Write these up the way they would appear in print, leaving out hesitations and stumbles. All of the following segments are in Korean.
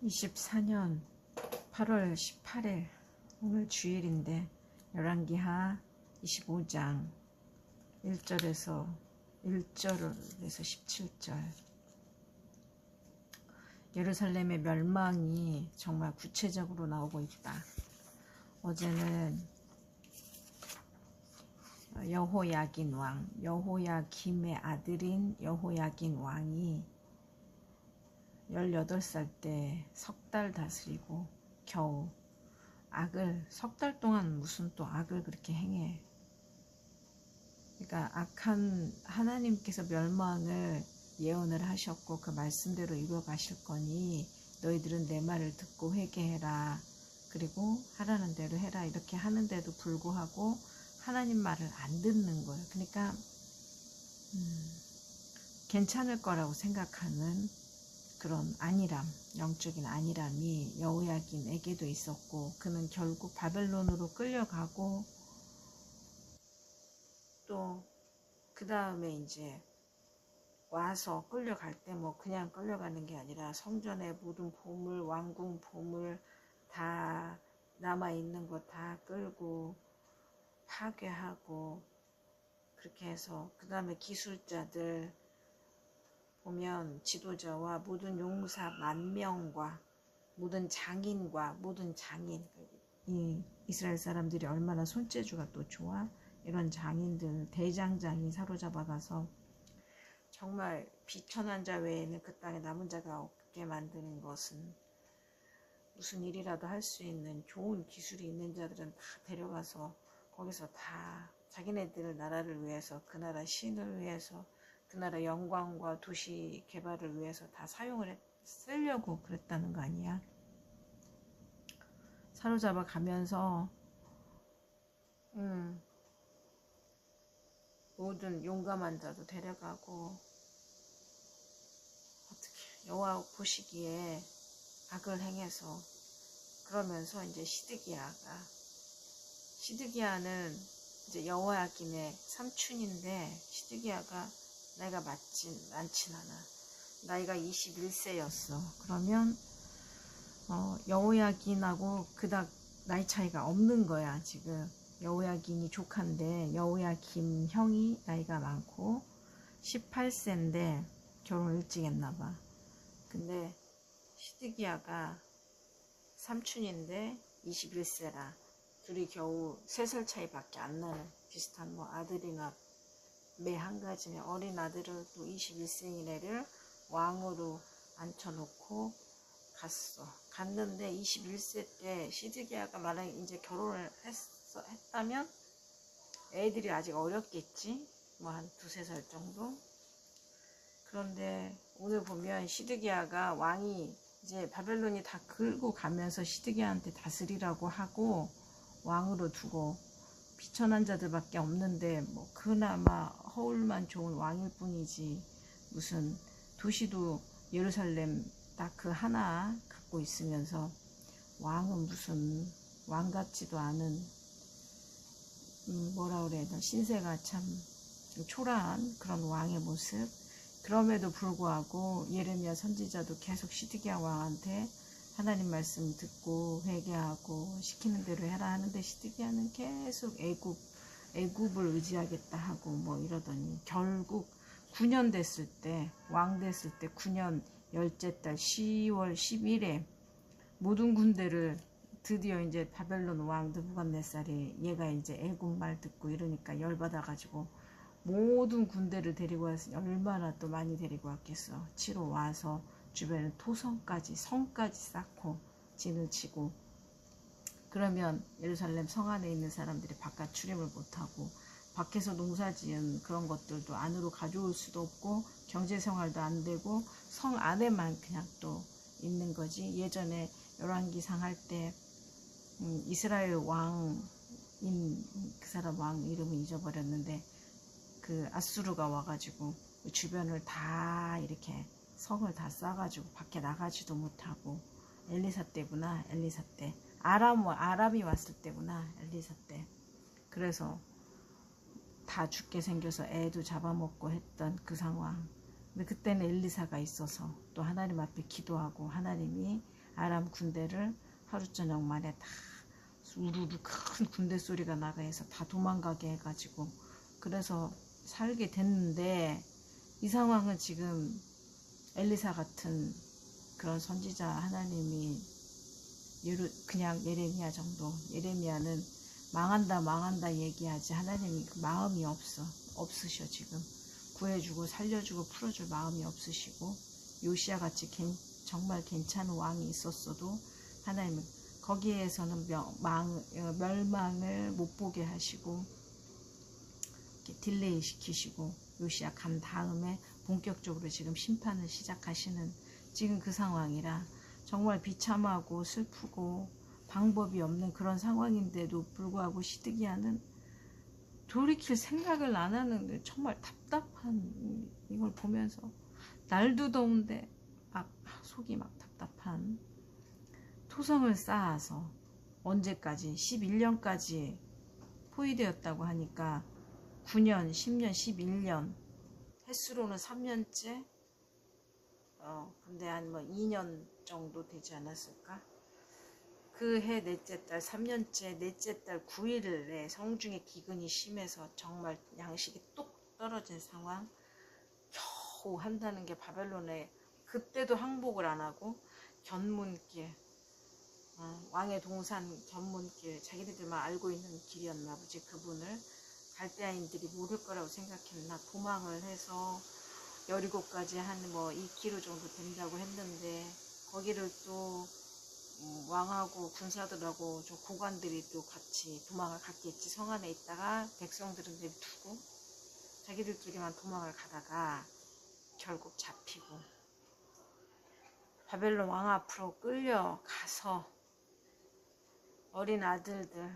24년 8월 18일 오늘 주일인데 열왕기하 25장 1절에서 17절 예루살렘의 멸망이 정말 구체적으로 나오고 있다. 어제는 여호야긴 왕, 여호야김의 아들인 여호야긴 왕이 18살 때 석 달 다스리고 겨우 악을 석 달 동안 무슨 또 악을 그렇게 행해. 그러니까 악한 하나님께서 멸망을 예언을 하셨고 그 말씀대로 이루어 가실 거니 너희들은 내 말을 듣고 회개해라. 그리고 하라는 대로 해라. 이렇게 하는데도 불구하고 하나님 말을 안 듣는 거예요. 그러니까 괜찮을 거라고 생각하는 그런 안일함, 영적인 안일함이 여호야긴에게도 있었고 그는 결국 바벨론으로 끌려가고 또 그 다음에 이제 와서 끌려갈 때 뭐 그냥 끌려가는 게 아니라 성전의 모든 보물, 왕궁 보물 다 남아있는 거 다 끌고 파괴하고 그렇게 해서 그 다음에 기술자들 보면 지도자와 모든 용사 10,000명과 모든 장인과 모든 장인, 이 이스라엘 사람들이 얼마나 손재주가 또 좋아. 이런 장인들 대장장이 사로잡아가서 정말 비천한 자 외에는 그 땅에 남은 자가 없게 만드는 것은 무슨 일이라도 할 수 있는 좋은 기술이 있는 자들은 다 데려가서 거기서 다 자기네들 나라를 위해서 그 나라 신을 위해서 그 나라 영광과 도시 개발을 위해서 다 쓰려고 그랬다는 거 아니야. 사로잡아 가면서 모든 용감한 자도 데려가고 어떻게 여호와 보시기에 악을 행해서 그러면서 이제 시드기야는 이제 여호야긴의 삼촌인데 시드기야가 나이가 많진 않아. 나이가 21세였어. 그러면 여호야긴하고 그닥 나이 차이가 없는 거야. 지금 여호야긴이 조카인데 여호야김 형이 나이가 많고 18세인데 결혼을 일찍 했나봐. 근데 시드기야가 삼촌인데 21세라 둘이 겨우 3살 차이밖에 안 나는 비슷한 뭐 아들이나 매 한 가지면 어린 아들을 또 21세인 애를 왕으로 앉혀놓고 갔는데 21세 때 시드기야가 만약에 이제 결혼을 했다면 애들이 아직 어렸겠지. 뭐 한 2-3살 정도. 그런데 오늘 보면 시드기야가 왕이 이제 바벨론이 다 긁고 가면서 시드기야한테 다스리라고 하고 왕으로 두고 비천한 자들밖에 없는데 뭐 그나마 허울만 좋은 왕일 뿐이지 무슨 도시도 예루살렘 딱 그 하나 갖고 있으면서 왕은 무슨 왕 같지도 않은 뭐라 그래야 되나 신세가 참 초라한 그런 왕의 모습. 그럼에도 불구하고 예레미야 선지자도 계속 시드기야 왕한테 하나님 말씀 듣고 회개하고 시키는 대로 해라 하는데 시드기야는 계속 애굽을 의지하겠다 하고 뭐 이러더니 결국 9년 됐을 때 왕 됐을 때 9년 10째 달 10월 10일에 모든 군대를 드디어 이제 바벨론 왕 느부갓네살이 얘가 이제 애굽 말 듣고 이러니까 열받아가지고 모든 군대를 데리고 왔으니 얼마나 또 많이 데리고 왔겠어. 치러 와서 주변에 성까지 쌓고 진을 치고 그러면 예루살렘 성 안에 있는 사람들이 바깥 출입을 못하고 밖에서 농사지은 그런 것들도 안으로 가져올 수도 없고 경제생활도 안 되고 성 안에만 그냥 또 있는 거지. 예전에 열왕기상 할 때 이스라엘 왕인 그 사람 왕 이름을 잊어버렸는데 그 아수르가 와가지고 주변을 다 이렇게 성을 다 쌓아가지고 밖에 나가지도 못하고 엘리사 때구나. 엘리사 때 아람이 왔을 때구나. 엘리사 때. 그래서 다 죽게 생겨서 애도 잡아먹고 했던 그 상황. 근데 그때는 엘리사가 있어서 또 하나님 앞에 기도하고 하나님이 아람 군대를 하루 저녁 만에 다 우르르 큰 군대 소리가 나가 해서 다 도망가게 해가지고 그래서 살게 됐는데, 이 상황은 지금 엘리사 같은 그런 선지자 하나님이 그냥 예레미야 정도, 예레미야는 망한다 얘기하지 하나님이 그 마음이 없으셔. 지금 구해주고 살려주고 풀어줄 마음이 없으시고, 요시야 같이 정말 괜찮은 왕이 있었어도 하나님은 거기에서는 멸망을 못 보게 하시고 딜레이 시키시고, 요시야 간 다음에 본격적으로 지금 심판을 시작하시는 지금 그 상황이라 정말 비참하고 슬프고 방법이 없는 그런 상황인데도 불구하고 시드기야는 돌이킬 생각을 안 하는, 정말 답답한, 이걸 보면서 날도 더운데 막 속이 막 답답한, 토성을 쌓아서 언제까지 11년까지 포위되었다고 하니까 9년, 10년, 11년, 횟수로는 3년째, 근데 한 뭐 2년 정도 되지 않았을까? 그 해 넷째 달 3년째 넷째 달 9일에 성중에 기근이 심해서 정말 양식이 뚝 떨어진 상황, 겨우 한다는 게 바벨론에, 그때도 항복을 안 하고 견문길, 왕의 동산 견문길, 자기들만 알고 있는 길이었나 보지. 그분을 갈대아인들이 모를 거라고 생각했나, 도망을 해서 여리고까지 한 뭐 2km 정도 된다고 했는데, 거기를 또 왕하고 군사들하고 좀 고관들이 또 같이 도망을 갔겠지. 성 안에 있다가 백성들은 내두고 자기들끼리만 도망을 가다가 결국 잡히고 바벨론 왕 앞으로 끌려가서 어린 아들들,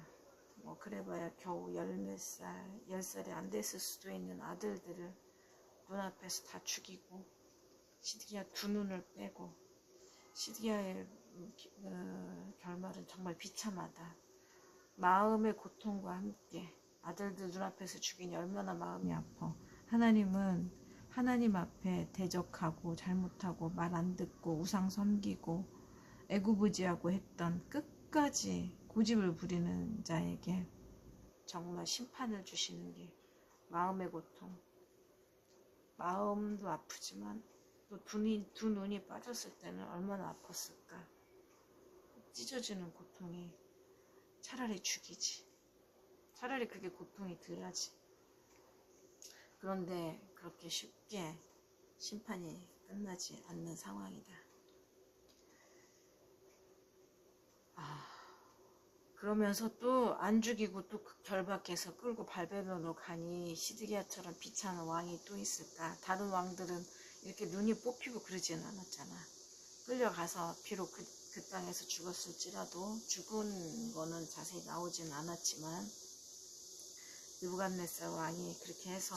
뭐 그래봐야 겨우 열 몇 살, 10살이 안 됐을 수도 있는 아들들을 눈앞에서 다 죽이고, 시드기야 두 눈을 빼고, 시드기야의 결말은 정말 비참하다. 마음의 고통과 함께 아들들 눈앞에서 죽이니 얼마나 마음이 아파. 하나님은 하나님 앞에 대적하고 잘못하고 말 안 듣고 우상 섬기고 애구부지하고 했던, 끝까지 고집을 부리는 자에게 정말 심판을 주시는 게 마음의 고통. 마음도 아프지만 또 두 눈이 빠졌을 때는 얼마나 아팠을까. 찢어지는 고통이 차라리 죽이지. 차라리 그게 고통이 덜하지. 그런데 그렇게 쉽게 심판이 끝나지 않는 상황이다. 그러면서 또 안 죽이고 또 결박해서 끌고 바벨론으로 가니 시드기야처럼 비참한 왕이 또 있을까? 다른 왕들은 이렇게 눈이 뽑히고 그러지는 않았잖아. 끌려가서 비록 그 땅에서 죽었을지라도, 죽은 거는 자세히 나오지는 않았지만 느부갓네살 왕이 그렇게 해서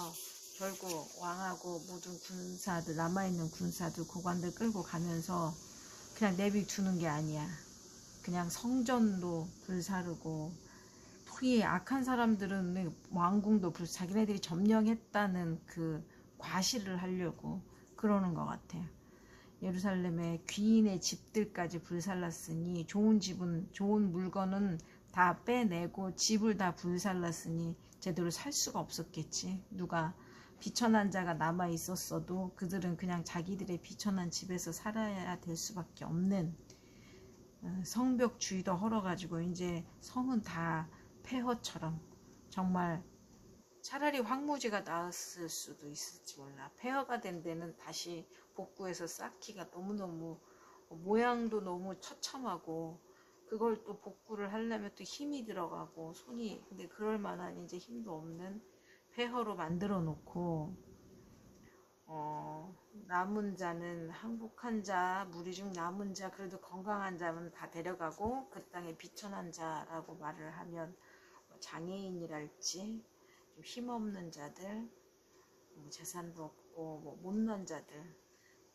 결국 왕하고 모든 군사들, 남아있는 군사들, 고관들 끌고 가면서 그냥 내비두는 게 아니야. 그냥 성전도 불사르고, 이 악한 사람들은 왕궁도 자기네들이 점령했다는 그 과시를 하려고 그러는 것 같아. 예루살렘의 귀인의 집들까지 불살랐으니, 좋은 집은, 좋은 물건은 다 빼내고 집을 다 불살랐으니 제대로 살 수가 없었겠지. 누가 비천한 자가 남아 있었어도 그들은 그냥 자기들의 비천한 집에서 살아야 될 수밖에 없는, 성벽주의도 헐어가지고 이제 성은 다 폐허처럼, 정말 차라리 황무지가 나았을 수도 있을지 몰라. 폐허가 된 데는 다시 복구해서 쌓기가 너무너무, 모양도 너무 처참하고, 그걸 또 복구를 하려면 또 힘이 들어가고 손이, 근데 그럴 만한 이제 힘도 없는 폐허로 만들어 놓고, 남은 자는, 항복한 자, 무리 중 남은 자, 그래도 건강한 자는 다 데려가고 그 땅에 비천한 자라고 말을 하면 장애인이랄지 좀 힘없는 자들, 재산도 없고 못난 자들,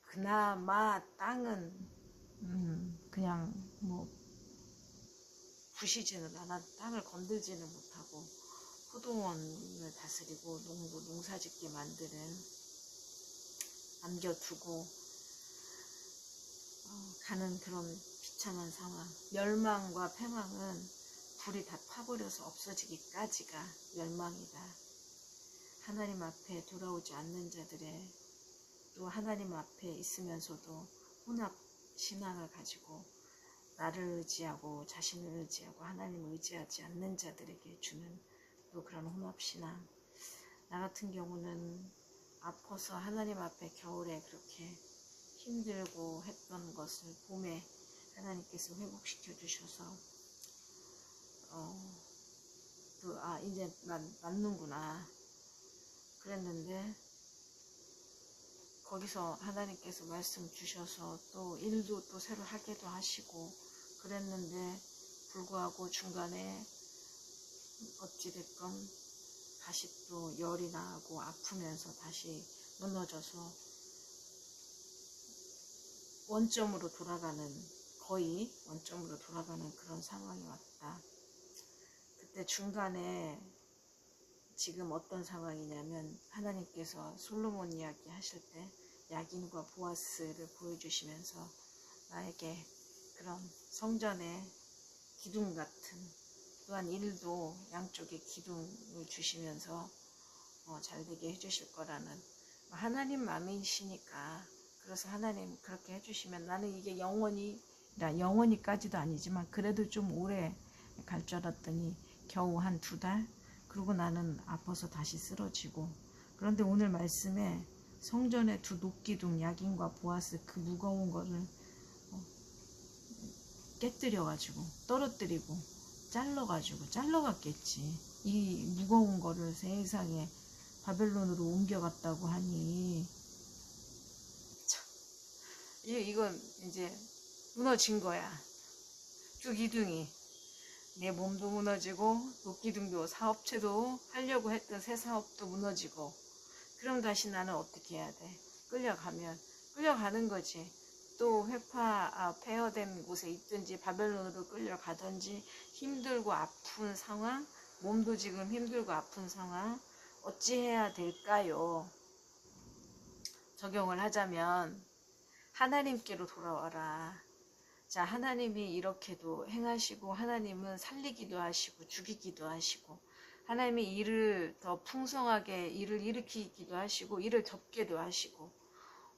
그나마 땅은 그냥 부시지는 않아, 땅을 건들지는 못하고 호동원을 다스리고 농사짓게 만드는, 남겨두고 가는 그런 비참한 상황, 멸망과 패망은 불이 다 파버려서 없어지기까지가 멸망이다. 하나님 앞에 돌아오지 않는 자들의, 또 하나님 앞에 있으면서도 혼합 신앙을 가지고 나를 의지하고 자신을 의지하고 하나님을 의지하지 않는 자들에게 주는 또 그런 혼합 신앙. 나 같은 경우는 아파서 하나님 앞에 겨울에 그렇게 힘들고 했던 것을 봄에 하나님께서 회복시켜 주셔서 이제 난 낫는구나 그랬는데, 거기서 하나님께서 말씀 주셔서 또 일도 또 새로 하기도 하시고 그랬는데 불구하고 중간에 어찌됐건 다시 또 열이 나고 아프면서 다시 무너져서 원점으로 돌아가는, 거의 원점으로 돌아가는 그런 상황이 왔다. 그때 중간에 지금 어떤 상황이냐면, 하나님께서 솔로몬 이야기 하실 때 야긴과 보아스를 보여주시면서 나에게 그런 성전의 기둥 같은, 또한 일도 양쪽에 기둥을 주시면서 잘 되게 해주실 거라는, 하나님 마음이시니까, 그래서 하나님 그렇게 해주시면 나는 이게 영원히까지도 아니지만 그래도 좀 오래 갈 줄 알았더니 겨우 한 2달, 그리고 나는 아파서 다시 쓰러지고. 그런데 오늘 말씀에 성전의 2 녹기둥 야긴과 보아스, 그 무거운 거를 깨뜨려가지고 떨어뜨리고 잘라갔겠지. 이 무거운 거를 세상에 바벨론으로 옮겨갔다고 하니 참, 이건 이제 무너진 거야. 쭉 기둥이, 내 몸도 무너지고 녹기둥도, 사업체도 하려고 했던 새 사업도 무너지고. 그럼 다시 나는 어떻게 해야 돼? 끌려가는 거지. 또 폐허된 곳에 있든지 바벨론으로 끌려가든지, 힘들고 아픈 상황, 몸도 지금 힘들고 아픈 상황, 어찌해야 될까요? 적용을 하자면 하나님께로 돌아와라. 자, 하나님이 이렇게도 행하시고, 하나님은 살리기도 하시고 죽이기도 하시고, 하나님이 일을 더 풍성하게 일을 일으키기도 하시고 일을 덮게도 하시고,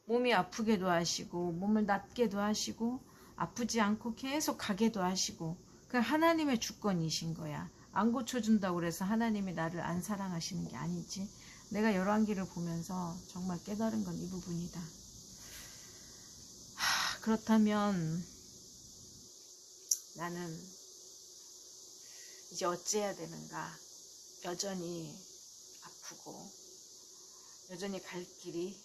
몸이 아프게도 하시고 몸을 낫게도 하시고 아프지 않고 계속 가게도 하시고, 그 하나님의 주권이신 거야. 안 고쳐준다고 그래서 하나님이 나를 안 사랑하시는 게 아니지. 내가 열왕기를 보면서 정말 깨달은 건 이 부분이다. 그렇다면 나는 이제 어찌해야 되는가? 여전히 아프고 여전히 갈 길이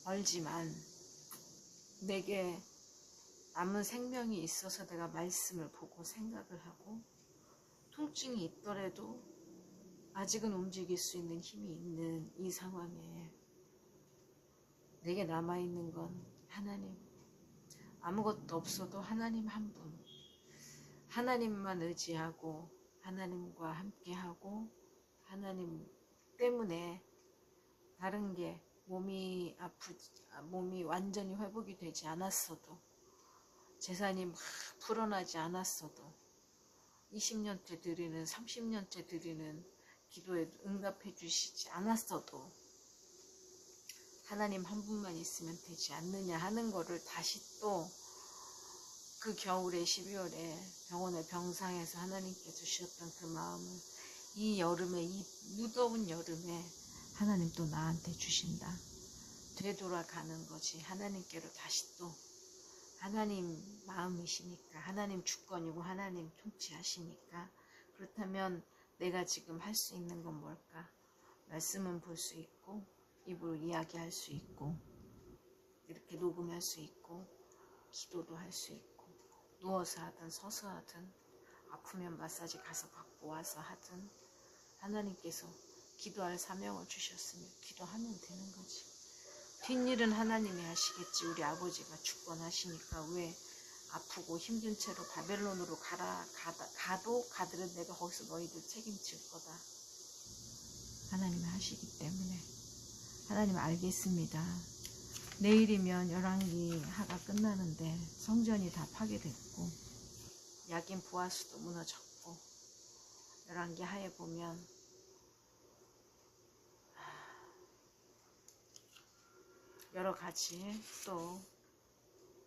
멀지만 내게 남은 생명이 있어서 내가 말씀을 보고 생각을 하고, 통증이 있더라도 아직은 움직일 수 있는 힘이 있는 이 상황에 내게 남아있는 건 하나님. 아무것도 없어도 하나님 한 분, 하나님만 의지하고 하나님과 함께하고, 하나님 때문에 다른 게 몸이 완전히 회복이 되지 않았어도, 재산이 막 불어나지 않았어도, 20년째 드리는 30년째 드리는 기도에 응답해 주시지 않았어도 하나님 한 분만 있으면 되지 않느냐 하는 거를 다시 또 그 겨울에 12월에 병원의 병상에서 하나님께서 주셨던 그 마음을 이 여름에, 이 무더운 여름에 하나님 또 나한테 주신다. 되돌아가는 거지. 하나님께로 다시 또, 하나님 마음이시니까, 하나님 주권이고 하나님 통치하시니까. 그렇다면 내가 지금 할 수 있는 건 뭘까? 말씀은 볼 수 있고 입으로 이야기할 수 있고 이렇게 녹음할 수 있고 기도도 할 수 있고, 누워서 하든 서서 하든 아프면 마사지 가서 받고 와서 하든 하나님께서 기도할 사명을 주셨으면 기도하면 되는 거지. 뒷일은 하나님이 하시겠지. 우리 아버지가 주권하시니까. 왜 아프고 힘든 채로 바벨론으로 가도 내가 거기서 너희들 책임질 거다. 하나님이 하시기 때문에. 하나님 알겠습니다. 내일이면 열왕기 하가 끝나는데 성전이 다 파괴됐고 야긴 부하수도 무너졌고 열왕기 하에 보면 여러 가지 또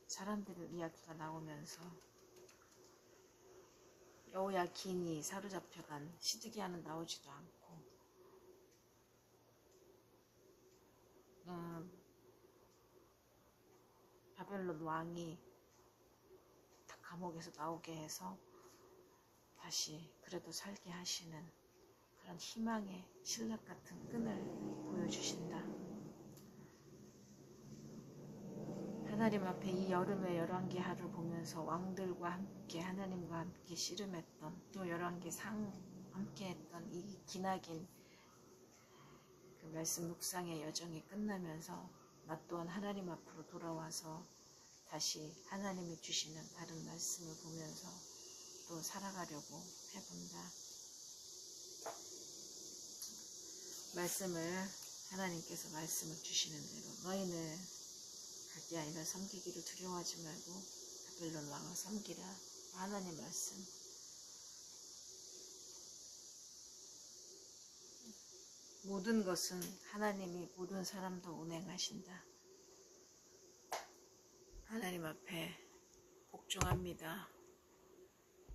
사람들의 이야기가 나오면서 여호야긴이 사로잡혀간 시드기야는 나오지도 않고 바벨론 왕이 다 감옥에서 나오게 해서 다시 그래도 살게 하시는 그런 희망의 신락 같은 끈을 보여주신다. 하나님 앞에 이 여름의 열왕기 하를 보면서 왕들과 함께 하나님과 함께 씨름했던 또 열왕기 상 함께 했던 이 기나긴 그 말씀 묵상의 여정이 끝나면서 나 또한 하나님 앞으로 돌아와서 다시 하나님이 주시는 다른 말씀을 보면서 또 살아가려고 해본다. 말씀을 하나님께서 말씀을 주시는 대로 너희는 갈대아인을 섬기기를 두려워하지 말고 바벨론 왕을 섬기라. 하나님 말씀. 모든 것은 하나님이 모든 사람도 운행하신다. 하나님 앞에 복종합니다.